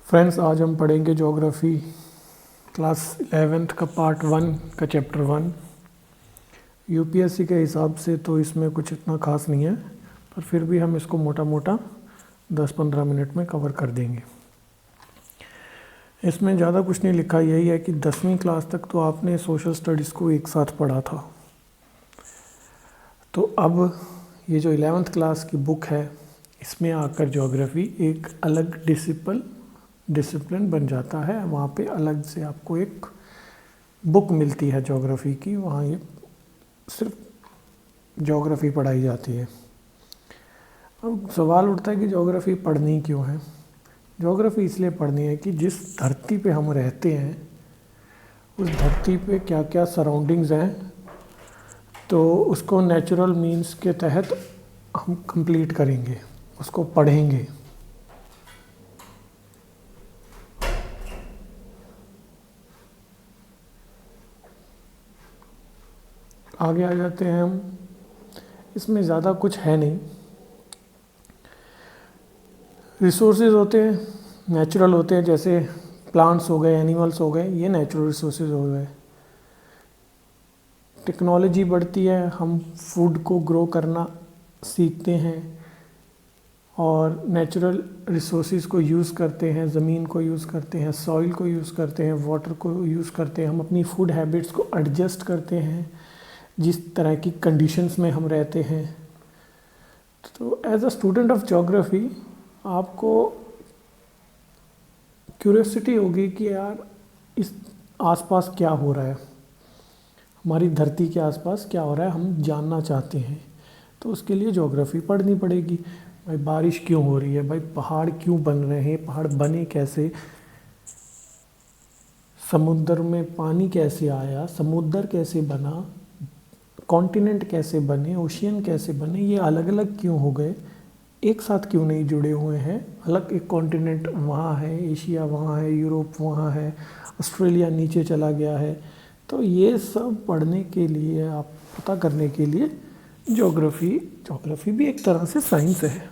Friends, आज हम पढ़ेंगे ज्योग्राफी क्लास 11th का पार्ट 1 का चैप्टर 1। यूपीएससी के हिसाब से तो इसमें कुछ इतना खास नहीं है, पर फिर भी हम इसको मोटा मोटा 10-15 मिनट में कवर कर देंगे। इसमें ज़्यादा कुछ नहीं लिखा, यही है कि 10वीं क्लास तक तो आपने सोशल स्टडीज़ को एक साथ पढ़ा था। तो अब ये जो 11th क्लास की बुक है, इसमें आकर ज्योग्राफी एक अलग डिसिप्लिन बन जाता है। वहाँ पे अलग से आपको एक बुक मिलती है ज्योग्राफी की, वहाँ ये सिर्फ ज्योग्राफी पढ़ाई जाती है। अब सवाल उठता है कि ज्योग्राफी पढ़नी क्यों है। ज्योग्राफी इसलिए पढ़नी है कि जिस धरती पे हम रहते हैं उस धरती पे क्या क्या सराउंडिंग्स हैं, तो उसको नेचुरल मीन्स के तहत हम कंप्लीट करेंगे, उसको पढ़ेंगे। आगे आ जाते हैं हम। इसमें ज़्यादा कुछ है नहीं। रिसोर्सेज होते हैं, नेचुरल होते हैं, जैसे प्लांट्स हो गए, एनिमल्स हो गए, ये नेचुरल रिसोर्सेज हो गए। टेक्नोलॉजी बढ़ती है, हम फूड को ग्रो करना सीखते हैं और नेचुरल रिसोर्सेज को यूज़ करते हैं, ज़मीन को यूज़ करते हैं, सॉइल को यूज़ करते हैं, वाटर को यूज़ करते हैं। हम अपनी फूड हैबिट्स को एडजस्ट करते हैं जिस तरह की कंडीशंस में हम रहते हैं। तो as a student of geography आपको क्यूरियोसिटी होगी कि यार इस आसपास क्या हो रहा है, हमारी धरती के आसपास क्या हो रहा है, हम जानना चाहते हैं। तो उसके लिए ज्योग्राफी पढ़नी पड़ेगी। भाई बारिश क्यों हो रही है, भाई पहाड़ क्यों बन रहे हैं, पहाड़ बने कैसे, समुद्र में पानी कैसे आया, समुद्र कैसे बना, कॉन्टिनेंट कैसे बने, ओशियन कैसे बने, ये अलग अलग क्यों हो गए, एक साथ क्यों नहीं जुड़े हुए हैं। अलग एक कॉन्टिनेंट वहाँ है, एशिया वहाँ है, यूरोप वहाँ है, ऑस्ट्रेलिया नीचे चला गया है। तो ये सब पढ़ने के लिए, आप पता करने के लिए ज्योग्राफी भी एक तरह से साइंस है।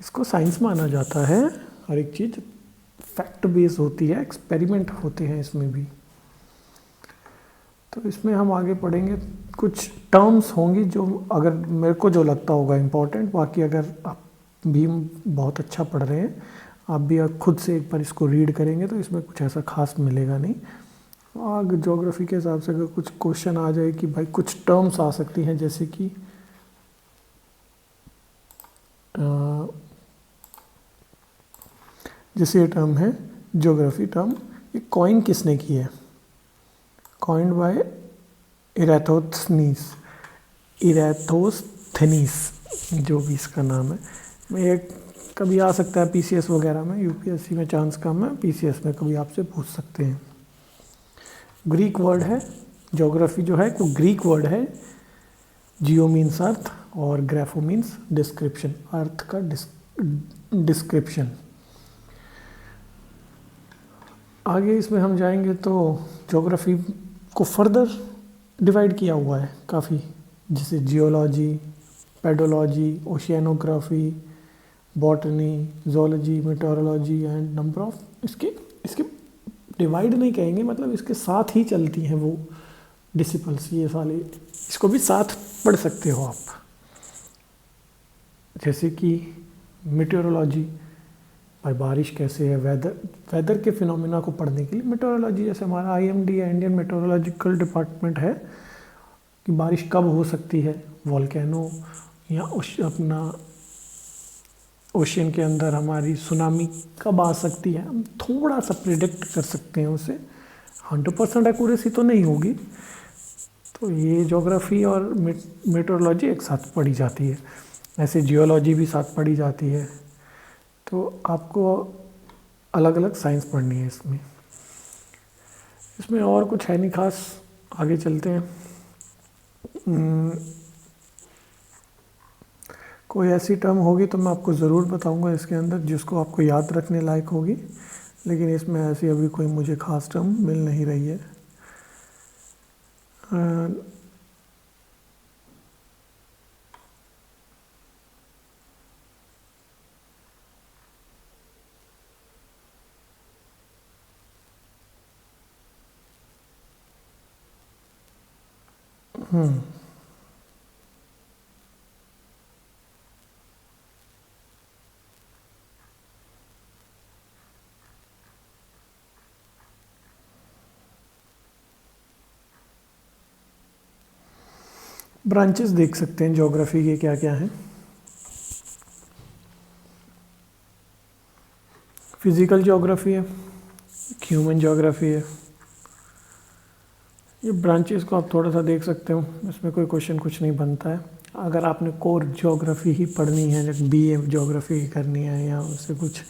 इसको साइंस माना जाता है। हर एक चीज़ फैक्ट बेस होती है, एक्सपेरिमेंट होते हैं इसमें भी। तो इसमें हम आगे पढ़ेंगे, कुछ टर्म्स होंगी जो अगर मेरे को जो लगता होगा इम्पोर्टेंट। बाकी अगर आप भी बहुत अच्छा पढ़ रहे हैं, आप भी खुद से एक बार इसको रीड करेंगे तो इसमें कुछ ऐसा खास मिलेगा नहीं। आगे ज्योग्राफी के हिसाब से अगर कुछ क्वेश्चन आ जाए कि भाई कुछ टर्म्स आ सकती हैं, जैसे कि जैसे ये टर्म है ज्योग्राफी टर्म, ये कॉइन किसने की है? कॉइन्ड बाय इरेथोस्थनीस, जो भी इसका नाम है। ये कभी आ सकता है पीसीएस वगैरह में, यूपीएससी में चांस कम है, पीसीएस में कभी आपसे पूछ सकते हैं। ग्रीक वर्ड है, ज्योग्राफी जो है वो ग्रीक वर्ड है। जियो मीन्स अर्थ और ग्राफो मीन्स डिस्क्रिप्शन, अर्थ का डिस्क्रिप्शन। आगे इसमें हम जाएंगे तो ज्योग्राफी को फर्दर डिवाइड किया हुआ है काफ़ी, जैसे geology, pedology, oceanography, botany, zoology, meteorology and number of इसके डिवाइड नहीं कहेंगे, मतलब इसके साथ ही चलती हैं वो डिसिपल्स, ये सारे इसको भी साथ पढ़ सकते हो आप। जैसे कि मेटेरोलॉजी, भाई बारिश कैसे है, वेदर के फिनोमिना को पढ़ने के लिए मेटेरोलॉजी, जैसे हमारा आईएमडी है, इंडियन मेट्रोलॉजिकल डिपार्टमेंट है, कि बारिश कब हो सकती है, वॉल्केनो या अपना ओशियन के अंदर हमारी सुनामी कब आ सकती है, हम थोड़ा सा प्रिडिक्ट कर सकते हैं उसे। 100% एक्यूरेसी तो नहीं होगी। तो ये ज्योग्राफी और मेट्रोलॉजी एक साथ पढ़ी जाती है, ऐसे जियोलॉजी भी साथ पढ़ी जाती है। तो आपको अलग अलग साइंस पढ़नी है इसमें। इसमें और कुछ है नहीं खास, आगे चलते हैं। कोई ऐसी टर्म होगी तो मैं आपको ज़रूर बताऊंगा इसके अंदर, जिसको आपको याद रखने लायक होगी, लेकिन इसमें ऐसी अभी कोई मुझे ख़ास टर्म मिल नहीं रही है। हम्म ब्रांचेस देख सकते हैं ज्योग्राफी के क्या क्या हैं। फिजिकल ज्योग्राफी है, ह्यूमन ज्योग्राफी है। ये ब्रांचेस को आप थोड़ा सा देख सकते हो, इसमें कोई क्वेश्चन कुछ नहीं बनता है। अगर आपने कोर ज्योग्राफी ही पढ़नी है, जैसे बीए ज्योग्राफी करनी है या उससे कुछ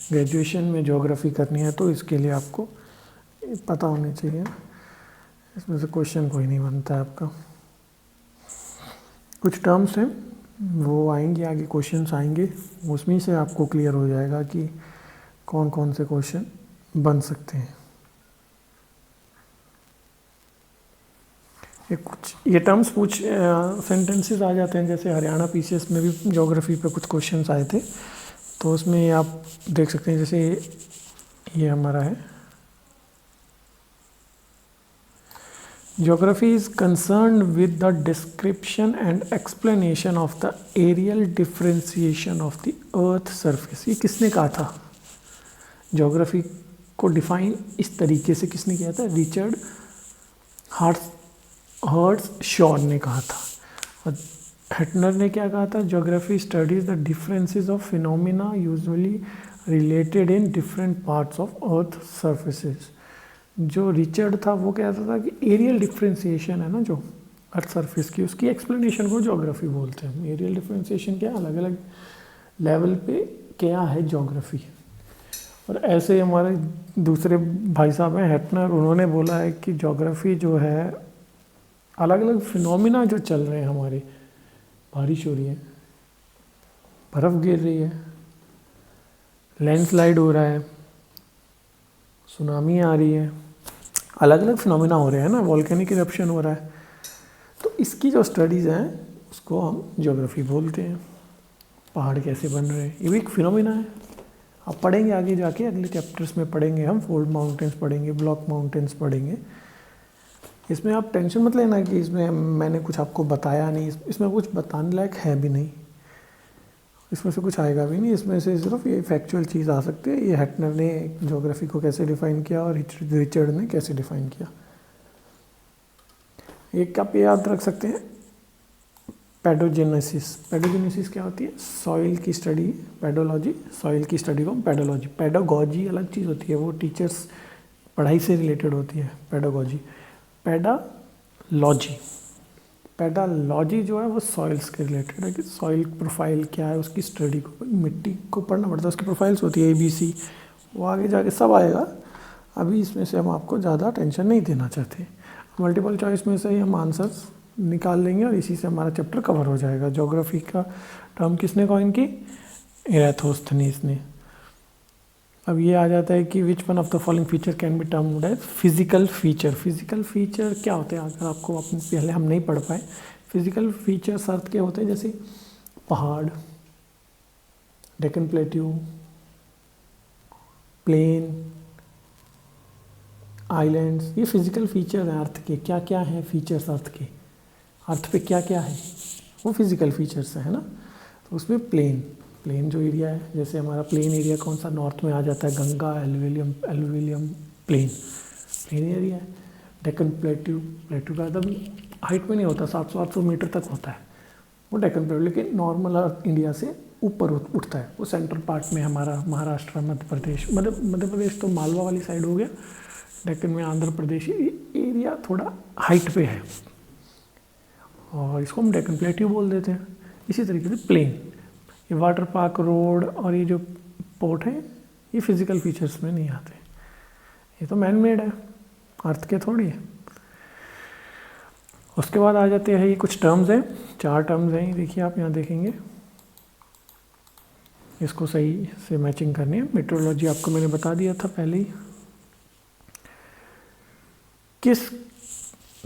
ग्रेजुएशन में ज्योग्राफी करनी है, तो इसके लिए आपको पता होनी चाहिए। इसमें से क्वेश्चन कोई नहीं बनता है आपका। कुछ टर्म्स हैं वो आएंगे आगे, क्वेश्चंस आएंगे, उसमें से आपको क्लियर हो जाएगा कि कौन कौन से क्वेश्चन बन सकते हैं। ये टर्म्स कुछ सेंटेंसेस आ जाते हैं, जैसे हरियाणा पीसीएस में भी ज्योग्राफी पे कुछ क्वेश्चंस आए थे, तो उसमें आप देख सकते हैं। जैसे ये हमारा है, geography is concerned with the description and explanation of the areal differentiation of the earth surface. ये किसने कहा था? ज्योग्राफी को डिफाइन इस तरीके से किसने किया था? रिचर्ड हर्ट्ज़शॉ ने कहा था। और हेटनर ने क्या कहा था? Geography studies the differences of phenomena usually related in different parts of earth surfaces. जो रिचर्ड था वो कहता था कि एरियल डिफरेंशिएशन है ना जो अर्थ सरफेस की, उसकी एक्सप्लेनेशन को ज्योग्राफी बोलते हैं। एरियल डिफरेंशिएशन क्या, अलग अलग लेवल पे क्या है ज्योग्राफी। और ऐसे हमारे दूसरे भाई साहब हैं हेटनर, उन्होंने बोला है कि ज्योग्राफी जो है अलग अलग फिनोमिना जो चल रहे हैं हमारे, बारिश हो रही है, बर्फ़ गिर रही है, लैंडस्लाइड हो रहा है, सुनामी आ रही है, अलग अलग फिनोमिना हो रहे हैं ना, वॉल्केनिक इरप्शन हो रहा है, तो इसकी जो स्टडीज़ हैं उसको हम ज्योग्राफी बोलते हैं। पहाड़ कैसे बन रहे हैं, ये भी एक फिनोमिना है। आप पढ़ेंगे आगे जाके, अगले चैप्टर्स में पढ़ेंगे, हम फोल्ड माउंटेन्स पढ़ेंगे, ब्लॉक माउंटेन्स पढ़ेंगे। इसमें आप टेंशन मत लेना कि इसमें मैंने कुछ आपको बताया नहीं, इसमें कुछ बताने लायक है भी नहीं, इसमें से कुछ आएगा भी नहीं। इसमें से सिर्फ ये फैक्चुअल चीज़ आ सकती है, ये हेटनर ने ज्योग्राफी को कैसे डिफ़ाइन किया और रिचर्ड ने कैसे डिफ़ाइन किया। एक आप याद रख सकते हैं, पैडोजेनेसिस। पैडोजेनेसिस क्या होती है? सॉइल की स्टडी। पैडोलॉजी, सॉइल की स्टडी को पैडोलॉजी। पैडागॉजी अलग चीज़ होती है, वो टीचर्स पढ़ाई से रिलेटेड होती है पैडागॉजी। पैडालॉजी जो है वो सॉइल्स के रिलेटेड है कि सॉइल प्रोफाइल क्या है, उसकी स्टडी को, मिट्टी को पढ़ना पड़ता है, उसकी प्रोफाइल्स होती है ABC, वो आगे जाके सब आएगा। अभी इसमें से हम आपको ज़्यादा टेंशन नहीं देना चाहते। मल्टीपल चॉइस में से ही हम आंसर्स निकाल लेंगे और इसी से हमारा चैप्टर कवर हो जाएगा। ज्योग्राफी का टर्म किसने कॉइन की? एराथोस्थनीज ने। अब ये आ जाता है कि which one of the following feature can be termed as physical feature. Physical feature क्या होते हैं? अगर आपको अपने पहले हम नहीं पढ़ पाए, फिजिकल फीचर्स अर्थ के होते हैं जैसे पहाड़, डेक्कन प्लेट्यू, प्लेन, आइलैंड्स, ये फिजिकल फीचर हैं अर्थ के। क्या क्या हैं फीचर्स अर्थ के? अर्थ पे क्या क्या है वो फिजिकल फीचर्स है ना। तो उसमें प्लेन जो एरिया है, जैसे हमारा प्लेन एरिया कौन सा नॉर्थ में आ जाता है? गंगा, एलुविलियम प्लेन एरिया है। डेक्कन प्लेट्यू का एकदम हाइट में नहीं होता, 700-800 मीटर तक होता है वो डेक्कन प्लेट्यू, लेकिन नॉर्मल अर्थ इंडिया से ऊपर उठता है। वो सेंट्रल पार्ट में हमारा महाराष्ट्र, मध्य प्रदेश तो मालवा वाली साइड हो गया, डेक्कन में आंध्र प्रदेश एरिया थोड़ा हाइट पे है और इसको हम डेक्कन प्लेट्यू बोल देते हैं। इसी तरीके से प्लेन, ये वाटर पार्क, रोड और ये जो पोर्ट है, ये फिजिकल फीचर्स में नहीं आते, ये तो मैन मेड है, अर्थ के थोड़ी है। उसके बाद आ जाते हैं ये कुछ टर्म्स हैं, 4 टर्म्स हैं, देखिए आप यहाँ देखेंगे, इसको सही से मैचिंग करनी है। मेट्रोलॉजी आपको मैंने बता दिया था पहले ही। किस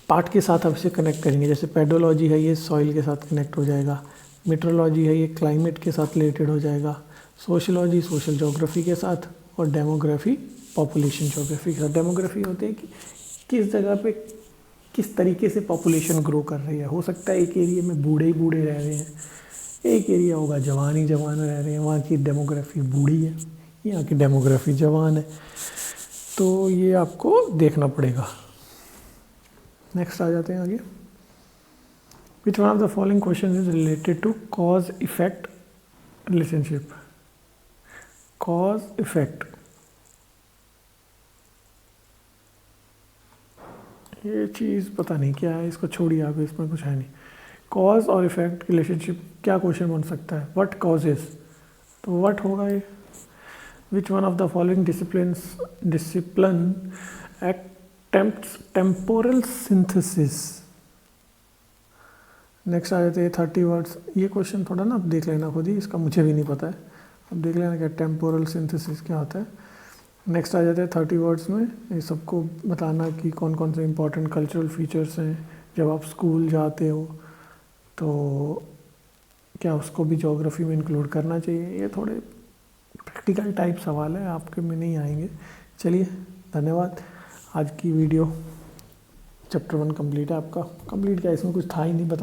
पार्ट के साथ आप इसे कनेक्ट करेंगे? जैसे पेडोलॉजी है, ये सॉइल के साथ कनेक्ट हो जाएगा। मेट्रोलॉजी है, ये क्लाइमेट के साथ रिलेटेड हो जाएगा। सोशलॉजी सोशल ज्योग्राफी के साथ, और डेमोग्राफी पॉपुलेशन ज्योग्राफी के साथ। डेमोग्राफी होती है कि किस जगह पे किस तरीके से पॉपुलेशन ग्रो कर रही है। हो सकता है एक एरिया में बूढ़े ही बूढ़े रह रहे हैं, एक एरिया होगा जवान ही जवान रह रहे हैं, वहाँ की डेमोग्राफी बूढ़ी है, यहाँ की डेमोग्राफी जवान है, तो ये आपको देखना पड़ेगा। नेक्स्ट आ जाते हैं आगे। Which one of the following question is related to cause effect relationship. Cause effect, ये चीज़ पता नहीं क्या है, इसको छोड़िए आप, इसमें कुछ है नहीं। कॉज और इफेक्ट रिलेशनशिप क्या क्वेश्चन बन सकता है, व्हाट कॉजेज, तो व्हाट होगा ये। Which one of the following discipline attempts temporal synthesis. Next आ जाते हैं 30 वर्ड्स। ये क्वेश्चन थोड़ा ना आप देख लेना खुद ही, इसका मुझे भी नहीं पता है, अब देख लेना क्या टेम्पोरल सिंथेसिस क्या होता है। नेक्स्ट आ जाते हैं 30 वर्ड्स में, ये सबको बताना कि कौन कौन से इंपॉर्टेंट कल्चरल फीचर्स हैं। जब आप स्कूल जाते हो तो क्या उसको भी ज्योग्राफी में इंक्लूड करना चाहिए। ये थोड़े प्रैक्टिकल टाइप सवाल है, आपके में नहीं आएंगे। चलिए धन्यवाद। आज की वीडियो चैप्टर 1 कंप्लीट है आपका। कंप्लीट क्या, इसमें कुछ था ही नहीं, बता